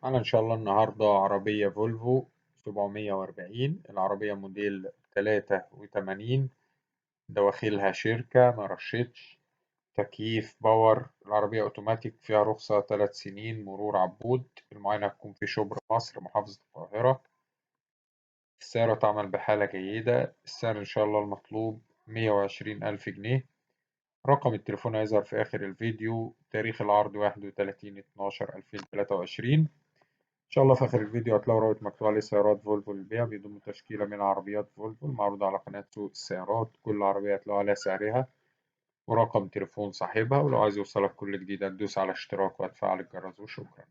معنا إن شاء الله النهاردة عربية فولفو 740. العربية موديل 83، دواخلها شركة ما رشتش، تكييف باور. العربية أوتوماتيك، فيها رخصة 3 سنين، مرور عبود. المعاينة هتكون في شبرا مصر محافظة القاهرة. السيارة تعمل بحالة جيدة. السعر إن شاء الله المطلوب 120,000 جنيه. رقم التليفون هيظهر في آخر الفيديو. تاريخ العرض 31/12/2023. إن شاء الله في آخر الفيديو هتلاقوا رابط مكتوب عليه سيارات فولفو للبيع، بيضم تشكيلة من عربيات فولفو المعروضة على قناة سوق السيارات. كل عربية هتلاقوا عليها سعرها ورقم تليفون صاحبها، ولو عايز يوصلك كل جديد هتدوس على اشتراك وهتفعل الجرس. وشكرا.